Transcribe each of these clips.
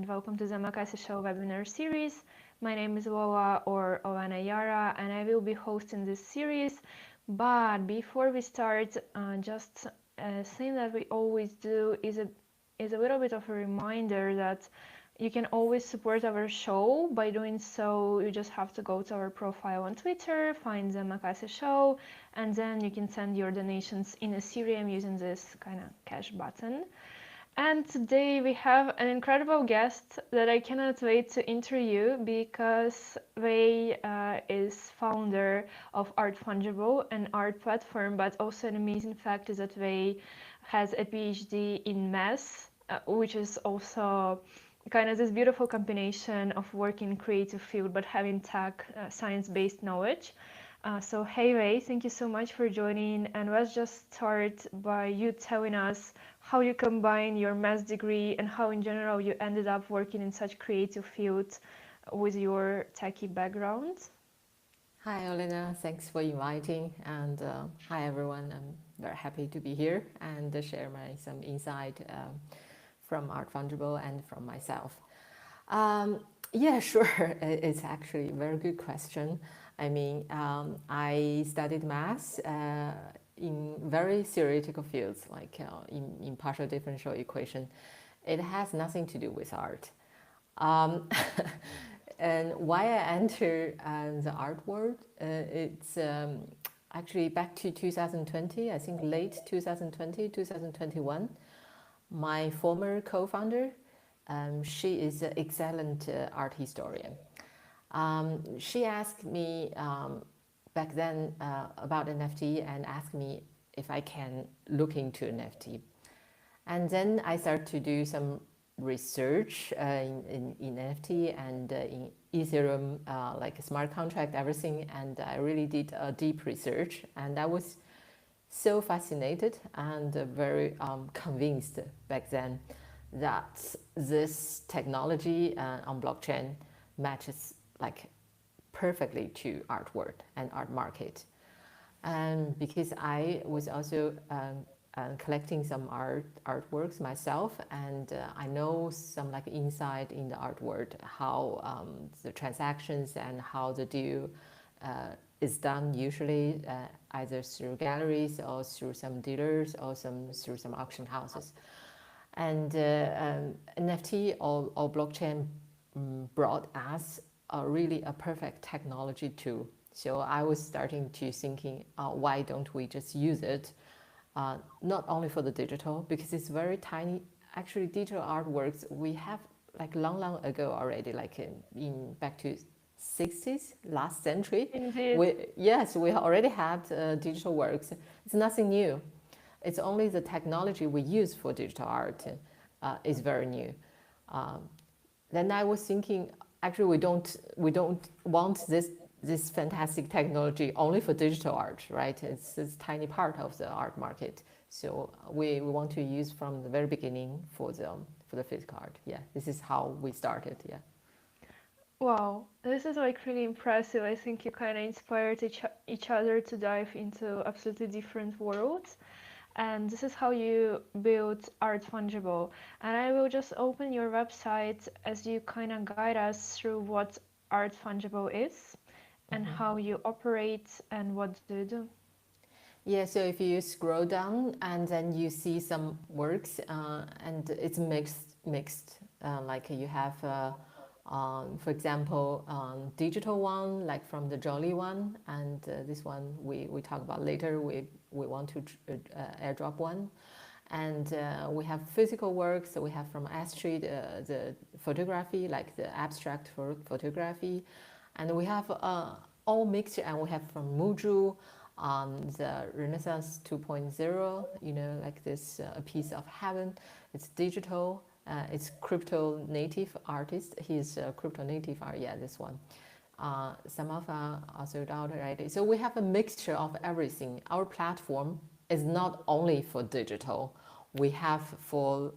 and welcome to the Omakase Show webinar series. My name is Lola or Olana Yara, and I will be hosting this series. But before we start, just a thing that we always do is a little bit of a reminder that you can always support our show. By doing so, you just have to go to our profile on Twitter, find the Omakase Show, and then you can send your donations in Ethereum using this kind of cash button. And today we have an incredible guest that I cannot wait to interview because Wei is founder of Art Fungible, an art platform, but also an amazing fact is that Wei has a PhD in math, which is also kind of this beautiful combination of working in creative field but having tech science-based knowledge. So hey Wei, thank you so much for joining, and let's just start by you telling us how you combine your math degree and how in general you ended up working in such creative field with your techie background. Hi Olena, thanks for inviting, and hi everyone. I'm very happy to be here and share some insight from Art Fungible and from myself. Yeah, sure. It's actually a very good question. I mean, I studied maths in very theoretical fields, like in partial differential equation. It has nothing to do with art. And why I entered the art world, it's actually back to 2020, I think late 2020, 2021. My former co-founder, she is an excellent art historian. She asked me back then about NFT and asked me if I can look into NFT. And then I started to do some research in NFT and in Ethereum, like smart contract, everything. And I really did a deep research, and I was so fascinated and very convinced back then that this technology on blockchain matches like perfectly to art world and art market. And because I was also collecting some artworks myself, and I know some like insight in the art world, how the transactions and how the deal is done usually either through galleries or through some dealers or through some auction houses. And NFT or blockchain brought us really a perfect technology tool. So I was starting to thinking, why don't we just use it? Not only for the digital, because it's very tiny. Actually, digital artworks we have like long ago already, like in back to 60s, last century. Indeed. We already had digital works. It's nothing new. It's only the technology we use for digital art is very new. Then I was thinking, actually, we don't want this fantastic technology only for digital art, right? It's this tiny part of the art market. So we want to use from the very beginning for the physical art. Yeah, this is how we started. Yeah. Wow, this is like really impressive. I think you kind of inspired each other to dive into absolutely different worlds. And this is how you built Art Fungible. And I will just open your website as you kind of guide us through what Art Fungible is and how you operate and what do you do. Yeah, so if you scroll down and then you see some works and it's mixed. Like you have, for example, digital one, like from the Jolly one, and this one we talk about later. We want to airdrop one. And we have physical works. So we have from Astrid the photography, like the abstract photography. And we have all mixed, and we have from Muju, the Renaissance 2.0, you know, like this a piece of heaven. It's digital. It's crypto native artist. He's a crypto native art. Yeah, this one. Some of are sold out already. So we have a mixture of everything. Our platform is not only for digital. We have for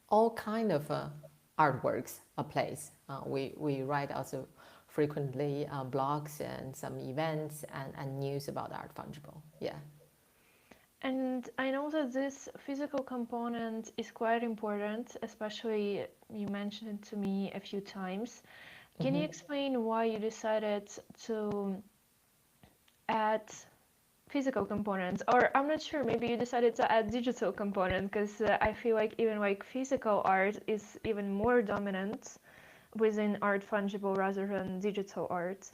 all kind of artworks a place. We write also frequently blogs and some events and news about Art Fungible. Yeah. And I know that this physical component is quite important, especially you mentioned it to me a few times. Can you explain why you decided to add physical components? Or I'm not sure, maybe you decided to add digital component because I feel like even like physical art is even more dominant within Art Fungible rather than digital art.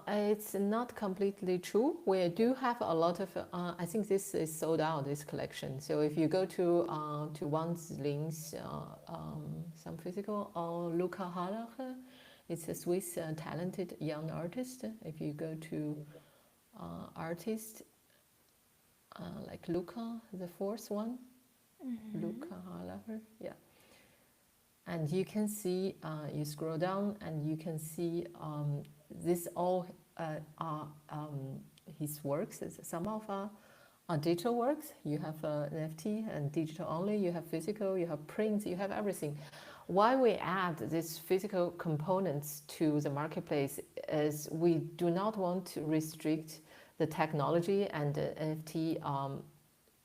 It's not completely true. We do have a lot of. I think this is sold out. This collection. So if you go to one's links, some physical or Luca Hallacher, it's a Swiss talented young artist. If you go to artist like Luca, the fourth one, Luca Hallacher, yeah. And you can see, you scroll down and you can see this all are his works. Some of are digital works. You have NFT and digital only. You have physical, you have prints, you have everything. Why we add these physical components to the marketplace is we do not want to restrict the technology and the NFT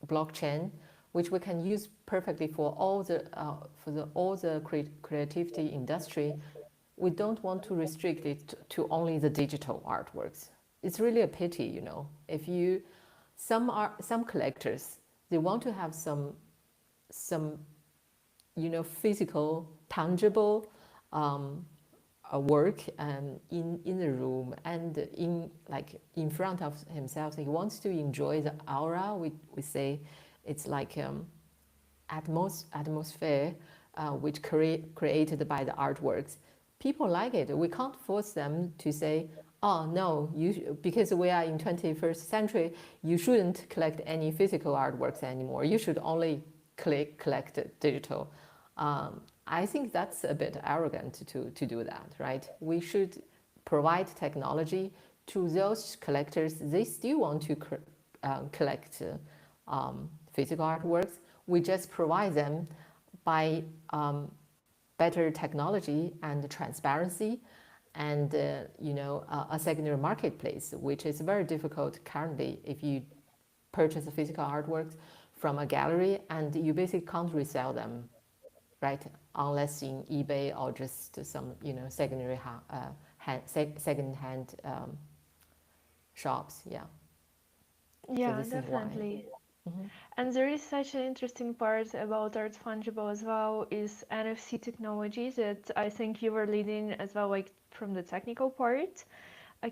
blockchain, which we can use perfectly for all the creativity industry. We don't want to restrict it to only the digital artworks. It's really a pity, you know. If you some collectors, they want to have some you know, physical, tangible work in the room and in front of himself. He wants to enjoy the aura. We say it's like atmosphere which created by the artworks. People like it. We can't force them to say, oh no, because we are in 21st century, you shouldn't collect any physical artworks anymore. You should only collect digital. I think that's a bit arrogant to do that, right? We should provide technology to those collectors. They still want to collect physical artworks. We just provide them by better technology and transparency and you know, a secondary marketplace, which is very difficult currently if you purchase physical artworks from a gallery and you basically can't resell them, right? Unless in eBay or just some, you know, secondary second-hand shops. Yeah. So Yeah, this is why. definitely. And there is such an interesting part about Art Fungible as well is NFC technology that I think you were leading as well, like from the technical part.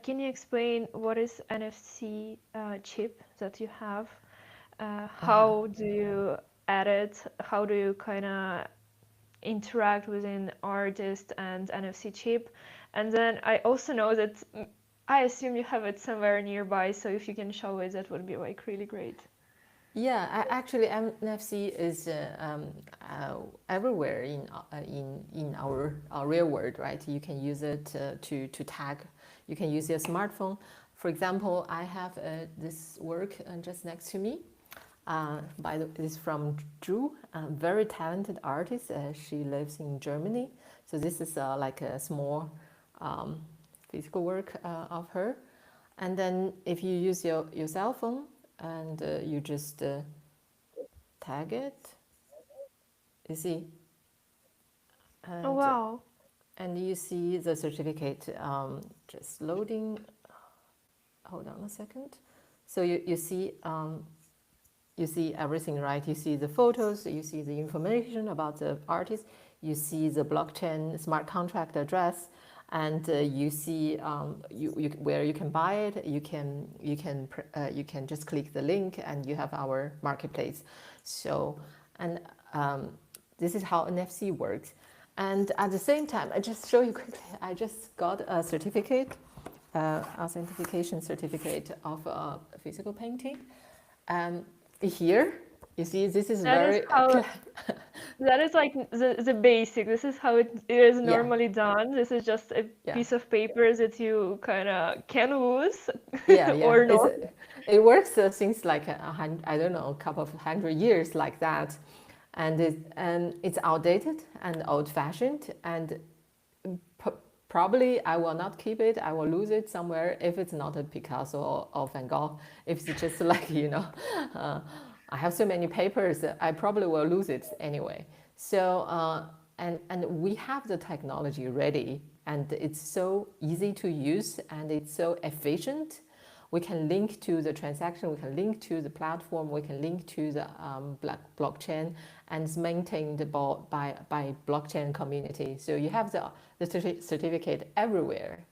Can you explain what is NFC chip that you have? How do you add it? How do you kind of interact within artist and NFC chip? And then I also know that I assume you have it somewhere nearby, so if you can show it, that would be like really great. Yeah, actually, NFC is everywhere in our real world, right? You can use it to tag. You can use your smartphone. For example, I have this work just next to me. This from Zhu, a very talented artist. She lives in Germany. So this is like a small physical work of her. And then if you use your cell phone, and you just tag it, you see, Oh wow. and you see the certificate just loading. Hold on a second. So you see everything, right? You see the photos, you see the information about the artist, you see the blockchain smart contract address, and you see where you can buy it. You can just click the link, and you have our marketplace. So, and this is how NFC works. And at the same time, I just show you quickly. I just got a certificate, authentication certificate of a physical painting. Here, you see, this is That is very. how that is like the basic. This is how it is Yeah, normally done. This is just a yeah. piece of paper that you kind of can lose Yeah. or not. It works since like I don't know, a couple of 100 years like that, and it's outdated and old-fashioned, and Probably I will not keep it. I will lose it somewhere if it's not a Picasso or Van Gogh. If it's just like, uh, I have so many papers, I probably will lose it anyway. So, and we have the technology ready, and it's so easy to use and it's so efficient. We can link to the transaction, we can link to the platform, we can link to the blockchain, and it's maintained by blockchain community. So you have the certificate everywhere.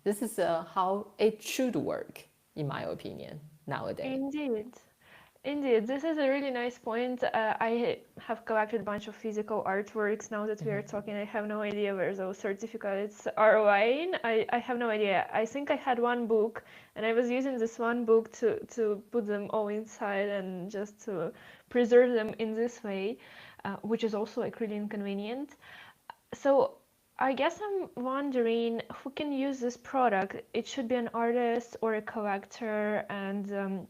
This is how it should work, in my opinion, nowadays. Indeed. Indeed, this is a really nice point. I have collected a bunch of physical artworks. Now that we are talking, I have no idea where those certificates are lying. I have no idea. I think I had one book, and I was using this one book to put them all inside and just to preserve them in this way, which is also like really inconvenient. So I guess I'm wondering who can use this product. It should be an artist or a collector, and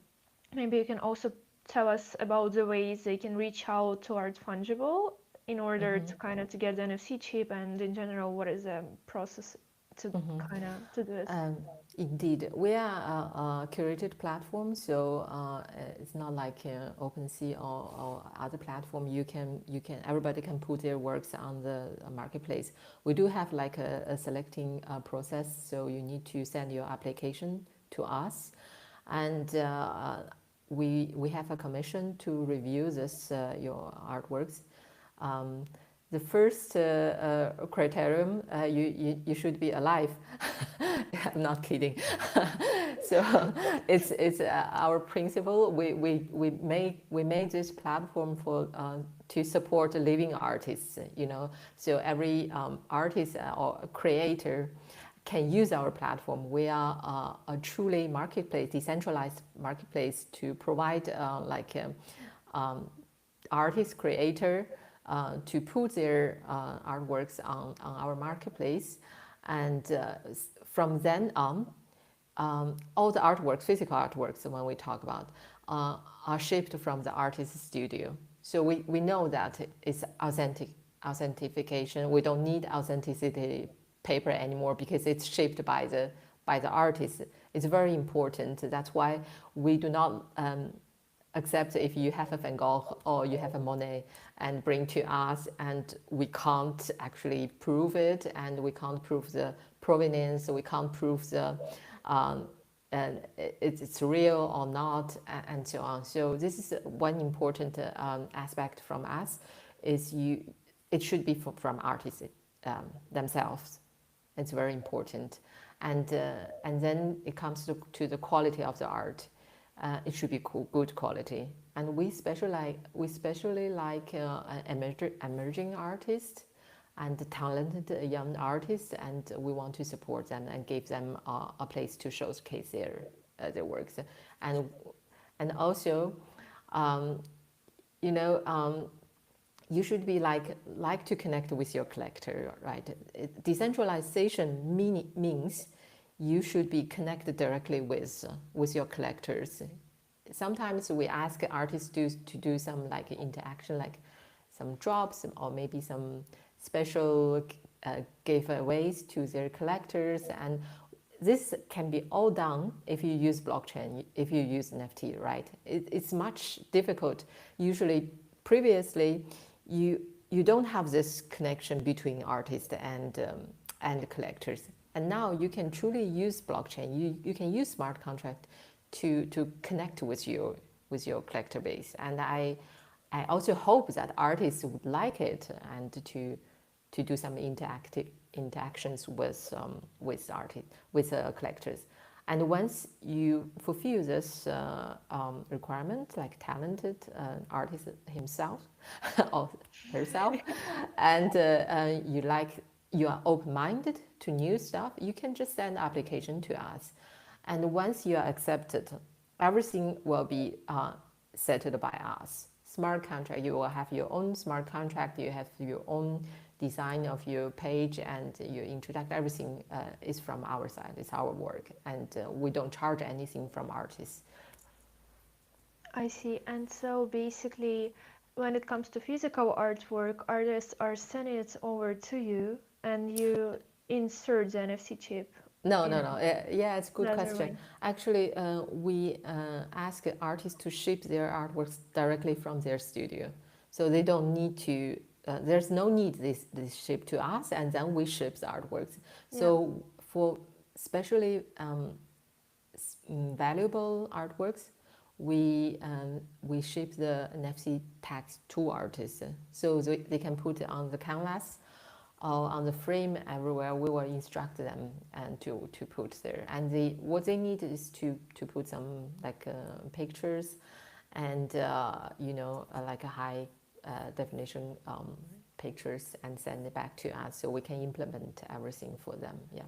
maybe you can also tell us about the ways they can reach out to Art Fungible in order to kind of to get the NFC chip, and in general, what is the process to kind of to do it? Indeed, we are a curated platform, so it's not like OpenSea or other platform. Everybody can put their works on the marketplace. We do have like a selecting process, so you need to send your application to us, and we have a commission to review your artworks. The first criterion, you should be alive. I'm not kidding. So it's our principle. We made this platform to support living artists. So every artist or creator can use our platform. We are a truly marketplace, decentralized marketplace to provide artist creator to put their artworks on our marketplace, and from then on, all the artworks, physical artworks, when we talk about, are shipped from the artist's studio. So we know that it's authentication. We don't need authenticity paper anymore because it's shipped by the artist. It's very important. That's why we do not accept if you have a Van Gogh or you have a Monet and bring to us, and we can't actually prove it, and we can't prove the provenance, we can't prove the and it's real or not, and so on. So this is one important aspect from us, is it should be from artists themselves. It's very important, and then it comes to the quality of the art. It should be good quality, and we especially like emerging artists and talented young artists, and we want to support them and give them a place to showcase their works, and also, you should be like to connect with your collector, right? Decentralization means you should be connected directly with your collectors. Sometimes we ask artists to do some like interaction, like some drops or maybe some special giveaways to their collectors, and this can be all done if you use blockchain, if you use NFT, right? It's much difficult. Usually, previously, you don't have this connection between artists and collectors. And now you can truly use blockchain. You can use smart contract to connect with your collector base. And I also hope that artists would like it, and to do some interactions with collectors. And once you fulfill this requirement, like talented artist himself or herself, and you are open-minded to new stuff, you can just send an application to us. And once you are accepted, everything will be settled by us. Smart contract, you will have your own smart contract, you have your own design of your page and your introduction. Everything is from our side, it's our work, and we don't charge anything from artists. I see. And so basically, when it comes to physical artwork, artists are sending it over to you, and you insert the NFC chip? No, in no, no. Yeah, it's a good another question. way? Actually, we ask artists to ship their artworks directly from their studio, so they don't need to. There's no need this ship to us, and then we ship the artworks. Yeah. So for especially valuable artworks, we ship the NFC tags to artists, so they can put it on the canvas or on the frame everywhere. We will instruct them and to put there. And what they need is to put some like pictures and like a high definition pictures and send it back to us so we can implement everything for them. Yeah.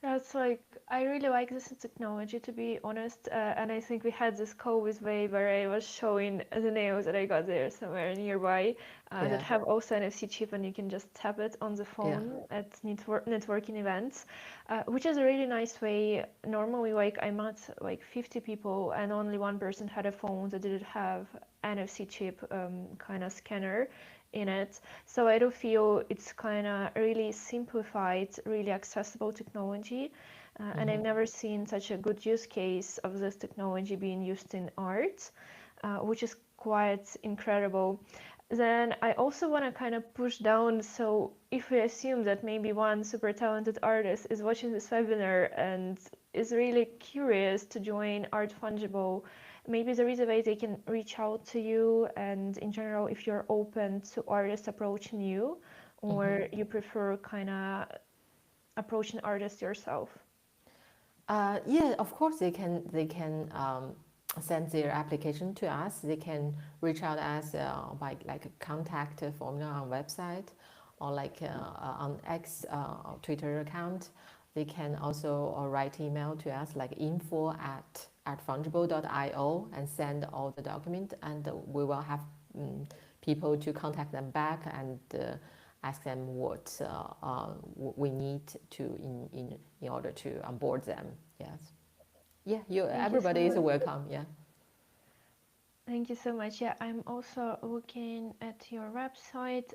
That's like, I really like this technology, to be honest. And I think we had this call with Wei where I was showing the nails that I got there somewhere nearby that Yeah. have also NFC chip, and you can just tap it on the Yeah. phone at networking events, which is a really nice way. Normally, like I met like 50 people, and only one person had a phone that didn't have NFC chip kind of scanner in it. So I do feel it's kind of really simplified, really accessible technology. And I've never seen such a good use case of this technology being used in art, which is quite incredible. Then I also want to kind of push down. So if we assume that maybe one super talented artist is watching this webinar and is really curious to join Art Fungible, maybe there is a way they can reach out to you, and in general, if you're open to artists approaching you, or you prefer kind of approaching artists yourself. Yeah, of course they can send their application to us. They can reach out us by like a contact formula on website or like on X Twitter account. They can also write email to us like info@artfungible.io and send all the document, and we will have people to contact them back and ask them what we need to in order to onboard them. Yes. Yeah, Thank you so everybody is much. welcome. Yeah. Thank you so much. Yeah, I'm also looking at your website.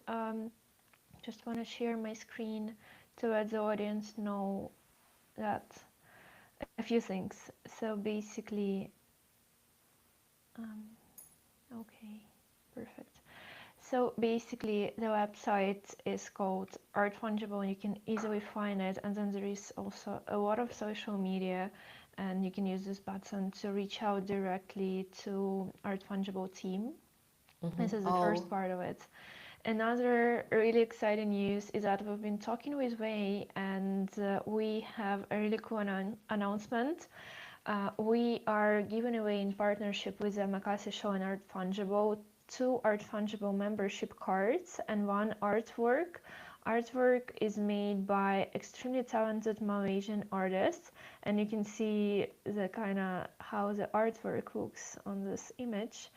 Just want to share my screen to let the audience know that a few things. So basically, okay, perfect. So basically, the website is called Art Fungible, and you can easily find it. And then there is also a lot of social media, and you can use this button to reach out directly to Art Fungible team. This is the first part of it. Another really exciting news is that we've been talking with Wei, and we have a really cool announcement. We are giving away, in partnership with the Omakase Show and Art Fungible, 2 Art Fungible membership cards and 1 artwork. Artwork is made by extremely talented Malaysian artists, and you can see the kind of how the artwork looks on this image.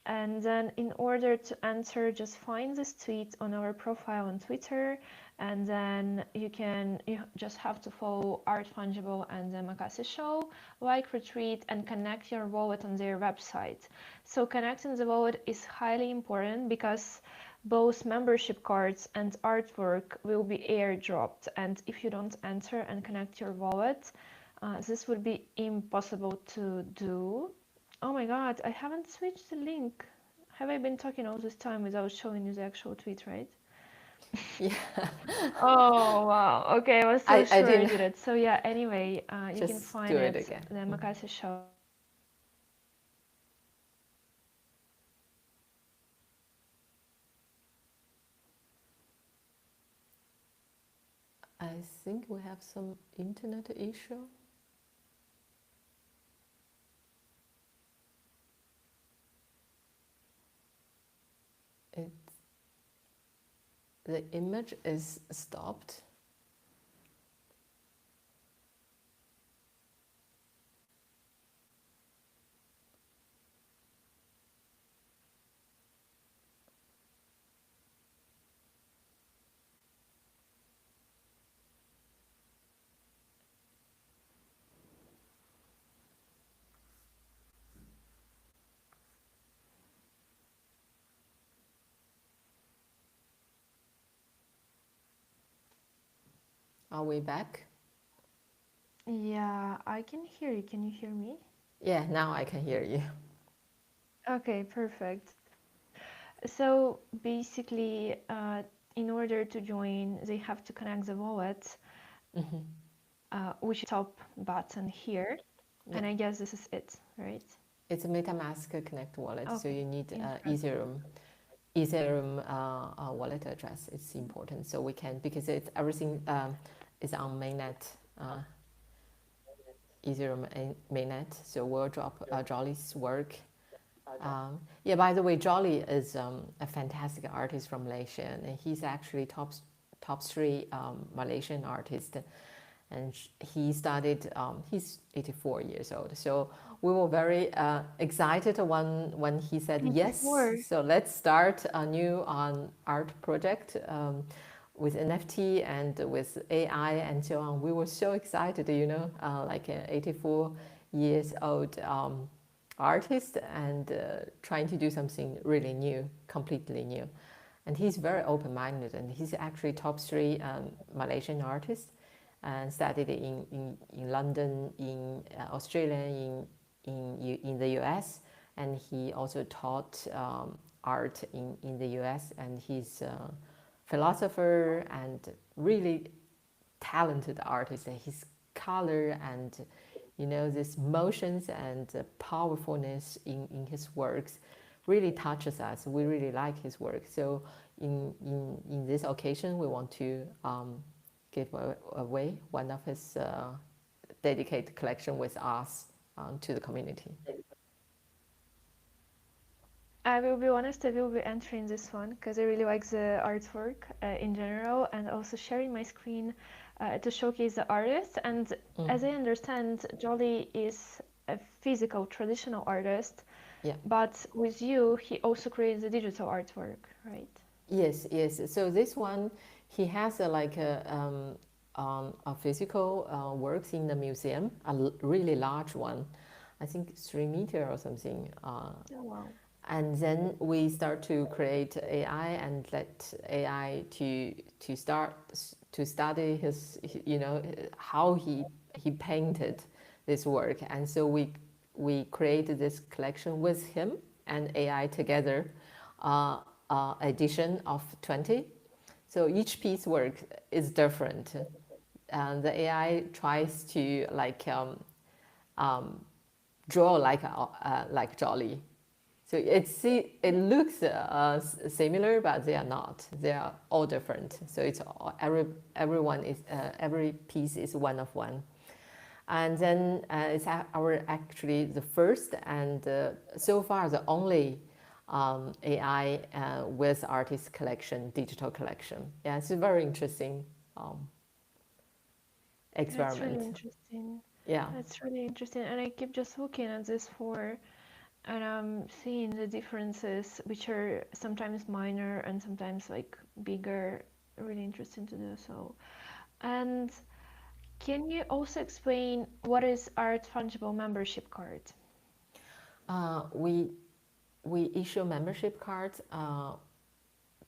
And then in order to enter, just find this tweet on our profile on Twitter, and then you just have to follow Art Fungible and the Omakase Show, like, retweet, and connect your wallet on their website. So connecting the wallet is highly important because both membership cards and artwork will be airdropped, and if you don't enter and connect your wallet, this would be impossible to do. Oh my god, I haven't switched the link. Have I been talking all this time without showing you the actual tweet, right? Yeah. Oh wow. Okay, I was so I sure I didn't. did it. So yeah, anyway, you can Just do find it it, again. the Omakase Show. I think we have some internet issue. The image is stopped. Are we back? Yeah, I can hear you. Can you hear me? Yeah, now I can hear you. Okay, perfect. So basically, in order to join, they have to connect the wallet, which is top button here. Yeah, And I guess this is it, right? it's a MetaMask Connect wallet, so Okay, you need interesting. Ethereum wallet address. It's important, so we can, because it's everything is on mainnet, Ethereum mainnet. So we'll drop Jolly's work. Yeah, by the way, Jolly is a fantastic artist from Malaysia, and he's actually top three Malaysian artist. And he started. He's 84 years old, so we were very excited when he said yes. 84. So let's start a new art project with NFT and with AI and so on. We were so excited, like an 84 years old artist and trying to do something really new, completely new. And he's very open-minded, and he's actually top three Malaysian artist, and studied in London, in Australia, in the US, and he also taught art in the US, and he's a philosopher and really talented artist. And his color and this motions and powerfulness in his works really touches us. We really like his work. So in this occasion, we want to give away one of his dedicated collection with us to the community. I will be honest, I will be entering this one because I really like the artwork in general, and also sharing my screen to showcase the artist. And as I understand, Jolly is a physical traditional artist, Yeah. but with you, he also creates the digital artwork, right? Yes, yes. So this one, he has a physical works in the museum, really large one, I think 3 meter or something. Oh, wow. And then we start to create AI and let AI to start to study his, how he painted this work. And so we created this collection with him and AI together, edition of 20. So each piece work is different. And the AI tries to draw like Jolly. So it looks similar, but they are not. They are all different. So it's everyone is every piece is one of one. And then it's our actually the first and so far the only AI with artist collection, digital collection. Yeah, it's a very interesting That's really experiment. interesting. Yeah. That's really interesting. And I keep just looking at this for, and I'm seeing the differences, which are sometimes minor and sometimes like bigger. Really interesting to do so. And can you also explain what is Art Fungible membership card? We issue membership cards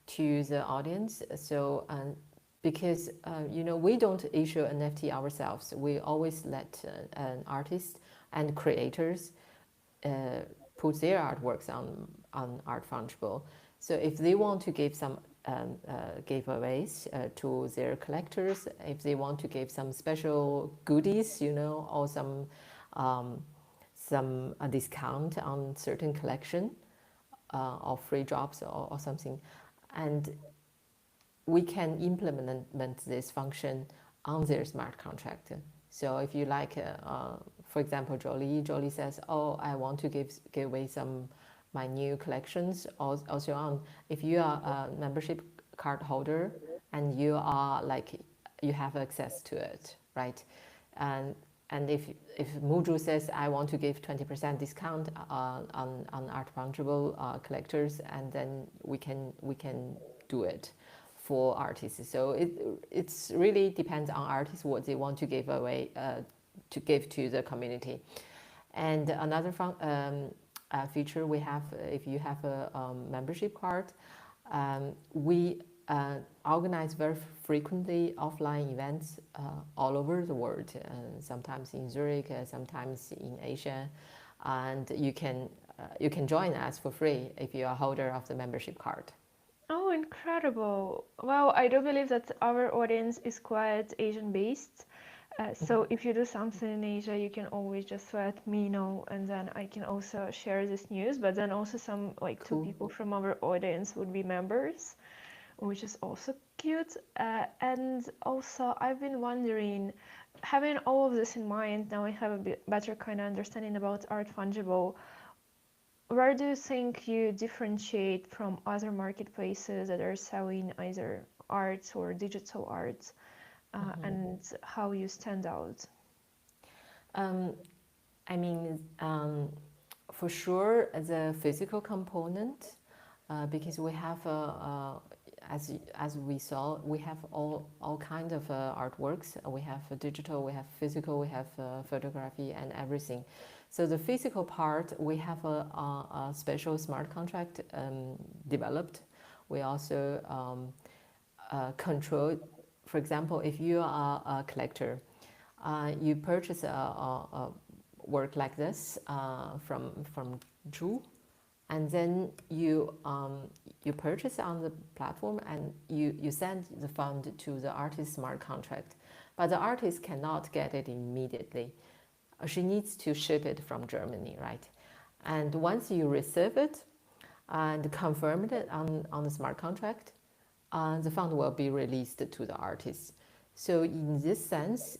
to the audience. So because we don't issue NFT ourselves, we always let artists and creators put their artworks on Art Fungible. So if they want to give some giveaways to their collectors, if they want to give some special goodies, or some discount on certain collection or free drops or something, and we can implement this function on their smart contract. So if you like, for example, Jolly says, "Oh, I want to give away some my new collections," or so on. If you are a membership card holder and you are you have access to it, right? And if Muju says, "I want to give 20% discount on Art Fungible collectors," and then we can do it for artists. So it's really depends on artists what they want to give away, to give to the community. And another feature we have, if you have a membership card, we organize very frequently offline events all over the world, sometimes in Zurich, sometimes in Asia, and you can join us for free if you are a holder of the membership card. Oh, incredible. Well, I do believe that our audience is quite Asian based. So if you do something in Asia, you can always just let me know, and then I can also share this news. But then also some like two Cool. people from our audience would be members, which is also cute. And also I've been wondering, having all of this in mind, now I have a bit better kind of understanding about Art Fungible. Where do you think you differentiate from other marketplaces that are selling either arts or digital arts, and how you stand out? I mean, for sure, the physical component, because we have, as we saw, we have all kinds of artworks. We have digital, we have physical, we have photography and everything. So the physical part, we have a special smart contract developed. We also control, for example, if you are a collector, you purchase a work like this from Zhu, and then you purchase on the platform and you send the fund to the artist's smart contract, but the artist cannot get it immediately. She needs to ship it from Germany, right? And once you receive it and confirm it on the smart contract, the fund will be released to the artist. So in this sense,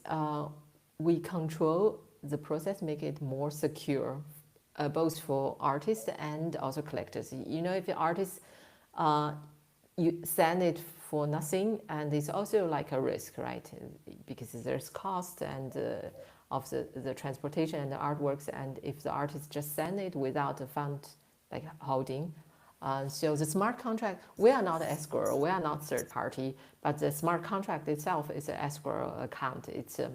we control the process, make it more secure, both for artists and also collectors. You know, if the artist, you send it for nothing, and it's also like a risk, right? Because there's cost and of the transportation and the artworks, and if the artist just send it without a fund like holding. So the smart contract, we are not escrow, we are not third party, but the smart contract itself is an escrow account. It's a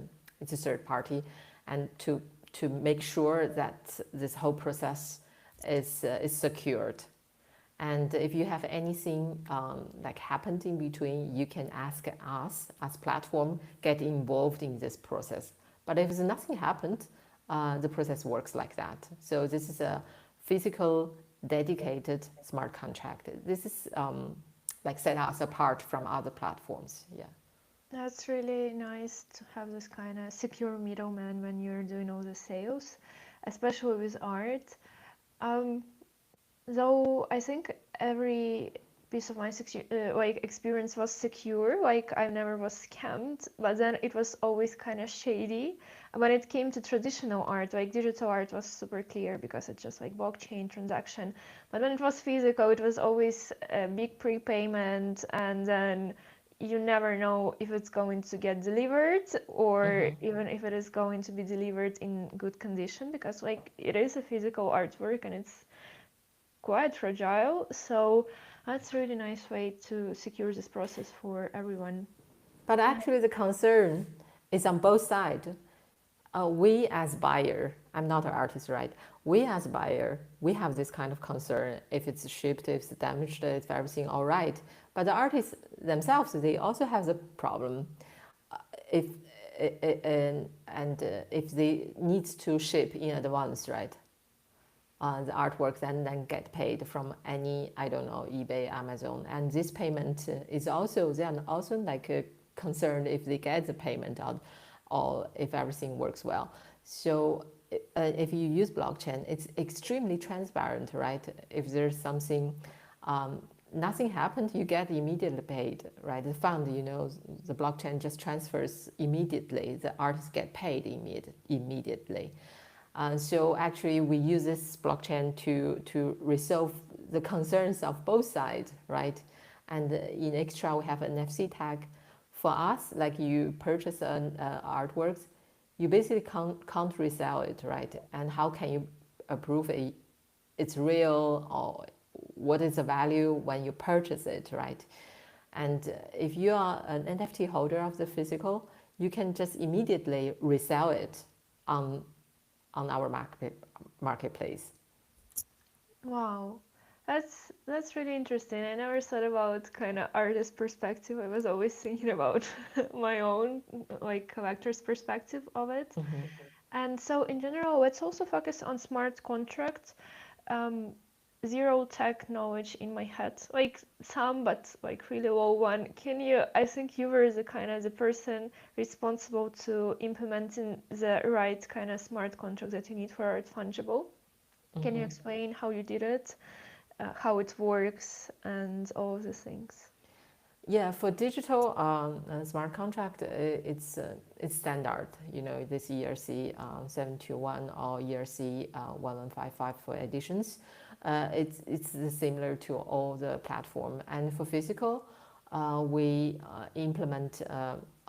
third party, and to make sure that this whole process is secured. And if you have anything like happened in between, you can ask us as platform get involved in this process. But if nothing happened, the process works like that. So this is a physical, dedicated smart contract. This is like set us apart from other platforms. Yeah. That's really nice to have this kind of secure middleman when you're doing all the sales, especially with art. Though I think every piece of my like experience was secure, like I never was scammed, but then it was always kind of shady. When it came to traditional art, like digital art was super clear because it's just like blockchain transaction. But when it was physical, it was always a big prepayment, and then you never know if it's going to get delivered or even if it is going to be delivered in good condition, because like it is a physical artwork and it's quite fragile. So that's a really nice way to secure this process for everyone. But actually the concern is on both sides. We as buyer, I'm not an artist, right? We as buyer, we have this kind of concern. If it's shipped, if it's damaged, if everything all right. But the artists themselves, they also have the problem. If if they need to ship in advance, right? The artwork then get paid from any, I don't know, eBay, Amazon, and this payment is also, they are also like concerned if they get the payment out, or if everything works well. So if you use blockchain, it's extremely transparent, right? If there's something, nothing happened, you get immediately paid, right? The fund, you know, the blockchain just transfers immediately. The artists get paid immediately. So actually, we use this blockchain to resolve the concerns of both sides, right? And in extra, we have an NFC tag. For us, like you purchase an artworks, you basically can't resell it, right? And how can you approve it's real, or what is the value when you purchase it, right? And if you are an NFT holder of the physical, you can just immediately resell it on our marketplace. Wow, That's really interesting. I never thought about kind of artist perspective. I was always thinking about my own like collector's perspective of it. Mhm. And so in general, let's also focus on smart contracts. Um, Zero tech knowledge in my head, like some, but like really low one. Can you? I think you were the kind of the person responsible to implementing the right kind of smart contract that you need for Art Fungible. Can you Mhm. explain how you did it, how it works, and all of the things? Yeah, for digital smart contract, it's standard. You know, this ERC 721 or ERC 1155 for editions. It's similar to all the platform. And for physical, we implement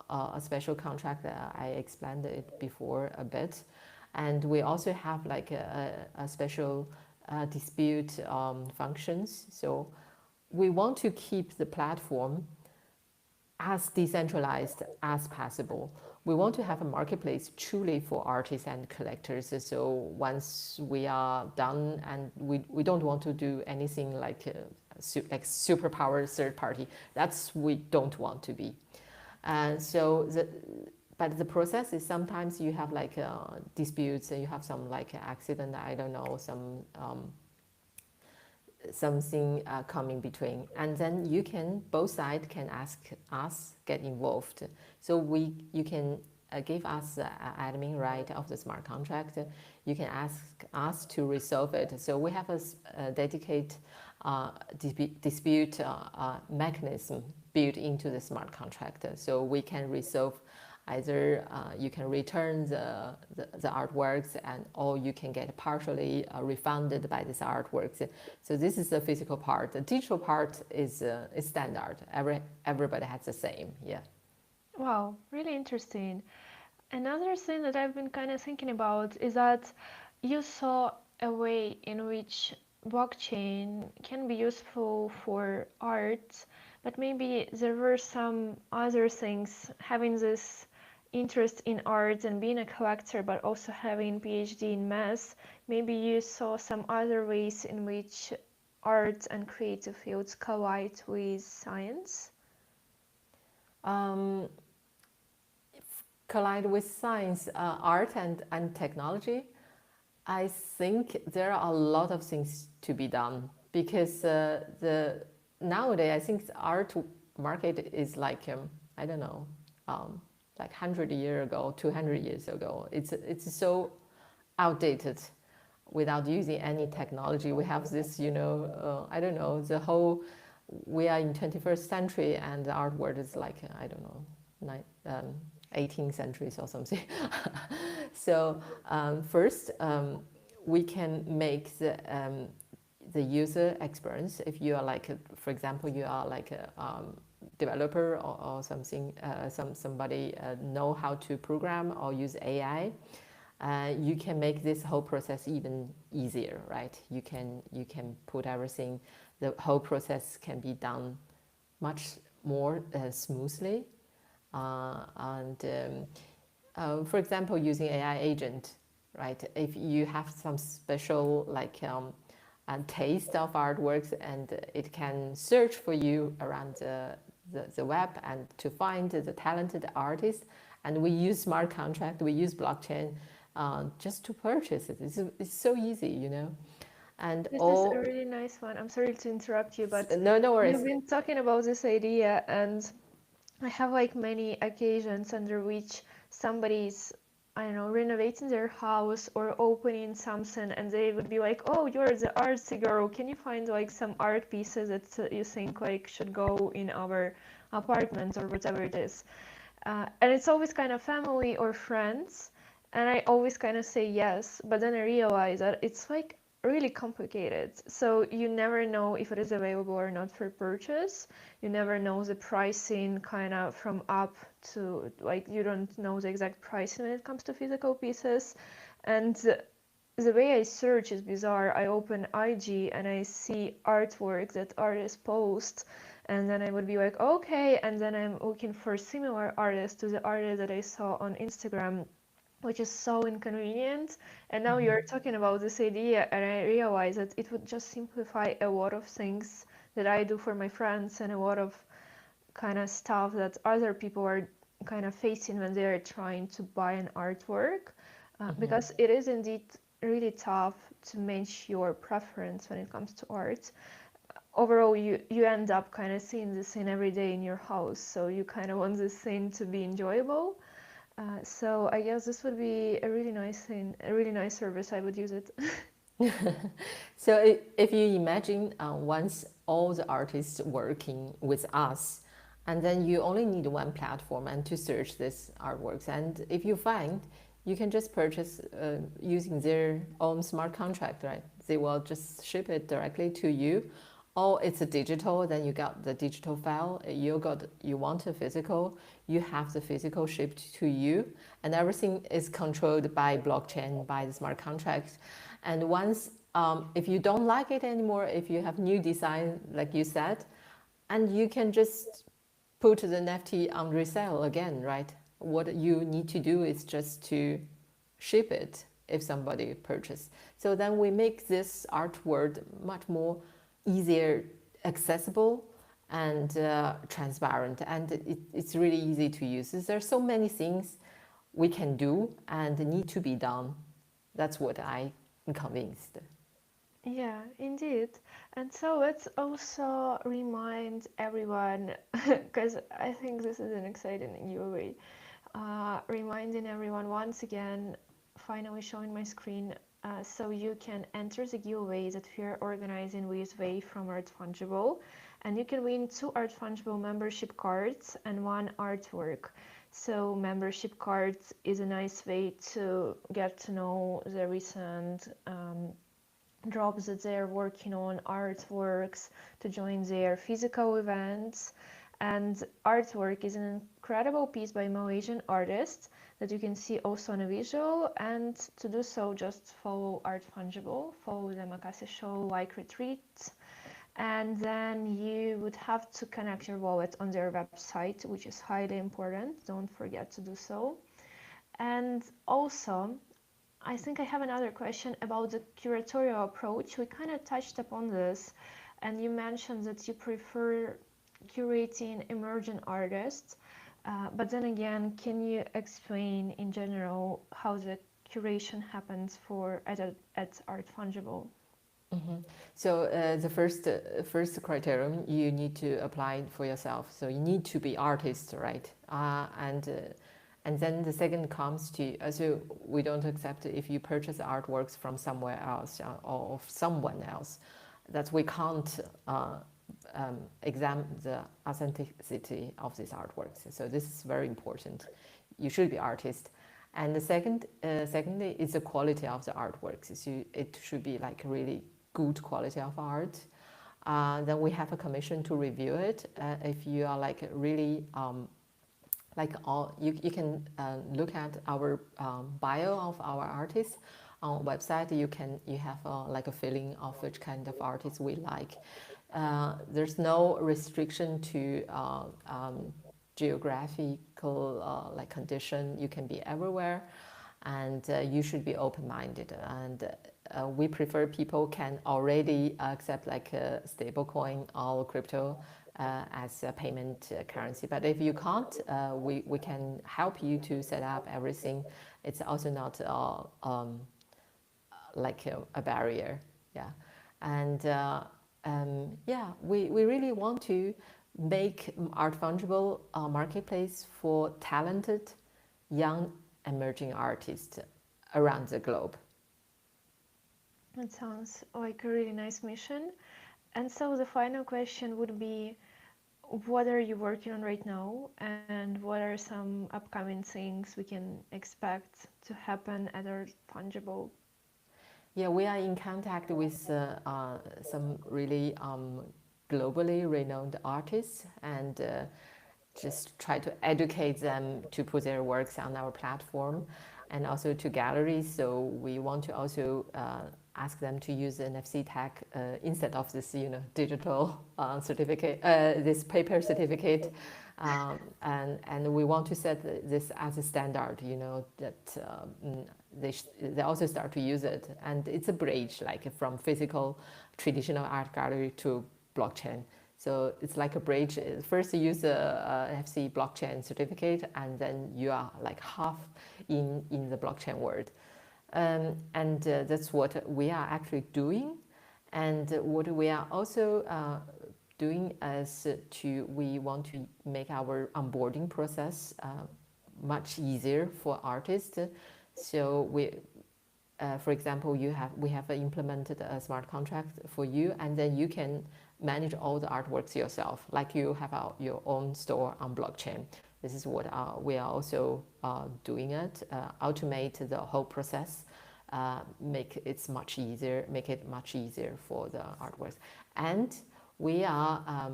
a special contract. I explained it before a bit, and we also have like a special dispute functions. So we want to keep the platform as decentralized as possible. We want to have a marketplace truly for artists and collectors. So once we are done, and we don't want to do anything like like superpower third party. That's we don't want to be. And so but the process is sometimes you have like disputes, and you have some like accident. I don't know, something coming between, and then you can both sides can ask us get involved. So you can give us the admin right of the smart contract. You can ask us to resolve it. So we have a dedicated dispute mechanism built into the smart contract, so we can resolve. Either you can return the artworks, and or you can get partially refunded by this artworks. So this is the physical part. The digital part is standard. Everybody has the same. Yeah. Wow, really interesting. Another thing that I've been kind of thinking about is that you saw a way in which blockchain can be useful for art, but maybe there were some other things, having this interest in art and being a collector, but also having PhD in math, maybe you saw some other ways in which art and creative fields collide with science. Um, Collide with science, art, and technology. I think there are a lot of things to be done, because the nowadays I think the art market is like I don't know, like 100 years ago, 200 years ago. It's so outdated without using any technology. We have this, I don't know, the whole. We are in 21st century, and the art world is like I don't know, 18th centuries or something. So first, we can make the user experience. If you are like, for example, you are like a developer, or something, somebody know how to program or use AI. You can make this whole process even easier, right? You can put everything. The whole process can be done much more smoothly. For example, using AI agent, right? If you have some special like taste of artworks, and it can search for you around the web, and to find the talented artist. And we use smart contract, we use blockchain just to purchase it. It's so easy. And This is a all. really nice one. I'm sorry to interrupt you, but No you've worries. been talking about this idea, and I have like many occasions under which somebody's, I don't know, renovating their house or opening something, and they would be like, "Oh, you're the artsy girl. Can you find like some art pieces that you think like should go in our apartment or whatever it is?" And it's always kind of family or friends, and I always kind of say yes, but then I realize that it's like really complicated. So you never know if it is available or not for purchase. You never know the pricing kind of from up to, like, you don't know the exact pricing when it comes to physical pieces. And the way I search is bizarre. I open IG and I see artwork that artists post, and then I would be like, okay, and then I'm looking for similar artists to the artist that I saw on Instagram, which is so inconvenient. And now Mhm. you're talking about this idea, and I realize that it would just simplify a lot of things that I do for my friends and a lot of kind of stuff that other people are kind of facing when they are trying to buy an artwork, Mhm. because it is indeed really tough to match your preference when it comes to art. Overall, you end up kind of seeing this thing every day in your house, so you kind of want this thing to be enjoyable. So I guess this would be a really nice thing, a really nice service. I would use it. So if you imagine once all the artists working with us, and then you only need one platform and to search this artworks, and if you find, you can just purchase using their own smart contract, right? They will just ship it directly to you. Or it's a digital, then you got the digital file. You want a physical, you have the physical shipped to you, and everything is controlled by blockchain, by the smart contract. And once, if you don't like it anymore, if you have new design, like you said, and you can just put the NFT on resale again, right? What you need to do is just to ship it if somebody purchase. So then we make this artwork much more easier, accessible, and transparent, and it's really easy to use. There's so many things we can do and need to be done. That's what I'm convinced. Yeah, indeed. And so let's also remind everyone, because I think this is an exciting giveaway. Reminding everyone once again, finally showing my screen, so you can enter the giveaway that we are organizing with Wei from Art Fungible, and you can win 2 Art Fungible membership cards and 1 artwork. So membership cards is a nice way to get to know the recent drops that they're working on, artworks, to join their physical events. And artwork is an incredible piece by Malaysian artists that you can see also on a visual. And to do so, just follow Art Fungible, follow the Omakase Show, like retreats, and then you would have to connect your wallet on their website, which is highly important. Don't forget to do so. And also, I think I have another question about the curatorial approach. We kind of touched upon this, and you mentioned that you prefer curating emerging artists. But then again, can you explain in general how the curation happens at Art Fungible? Mhm. So the first criterion you need to apply for yourself. So you need to be artist, right? And then the second comes to so we don't accept if you purchase artworks from somewhere else or someone else, that we can't examine the authenticity of these artworks. So this is very important. You should be artist. And the secondly, is the quality of the artworks. So it should be like really good quality of art. Then we have a commission to review it. If you are like really like all you can look at our bio of our artists on website. You have like a feeling of which kind of artists we like. There's no restriction to geographical like condition. You can be everywhere, and you should be open-minded. And we prefer people can already accept like a stable coin or crypto as a payment currency. But if you can't, we can help you to set up everything. It's also not like a barrier. Yeah. And yeah, we really want to make Art Fungible a marketplace for talented young emerging artists around the globe. That sounds like a really nice mission. And so the final question would be, what are you working on right now, and what are some upcoming things we can expect to happen at Art Fungible? Yeah, we are in contact with some really globally renowned artists and just try to educate them to put their works on our platform and also to galleries. So we want to also ask them to use an NFC tag instead of this, digital certificate, this paper certificate. And we want to set this as a standard, that they also start to use it. And it's a bridge, like from physical traditional art gallery to blockchain. So it's like a bridge. First you use a NFC blockchain certificate, and then you are like half in the blockchain world. And that's what we are actually doing. And what we are also doing is we want to make our onboarding process much easier for artists. So for example, we have implemented a smart contract for you, and then you can manage all the artworks yourself, like you have your own store on blockchain. This is what we are also doing it, automate the whole process, make it much easier for the artworks. And we are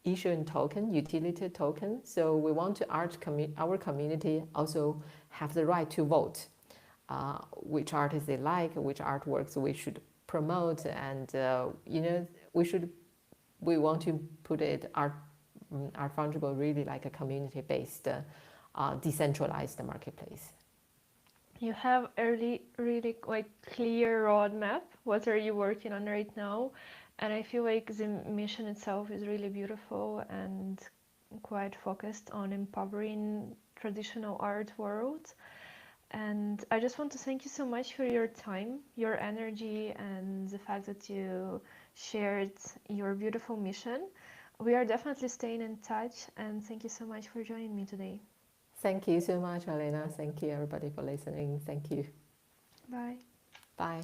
issuing token, utility token. So we want to our community also have the right to vote. Which artists they like, which artworks we should promote, and we want to put it Art Fungible really like a community-based, decentralized marketplace. You have a really like clear roadmap. What are you working on right now? And I feel like the mission itself is really beautiful and quite focused on empowering traditional art world. And I just want to thank you so much for your time, your energy, and the fact that you shared your beautiful mission. We are definitely staying in touch, and thank you so much for joining me today. Thank you so much, Elena. Thank you, everybody, for listening. Thank you. Bye. Bye.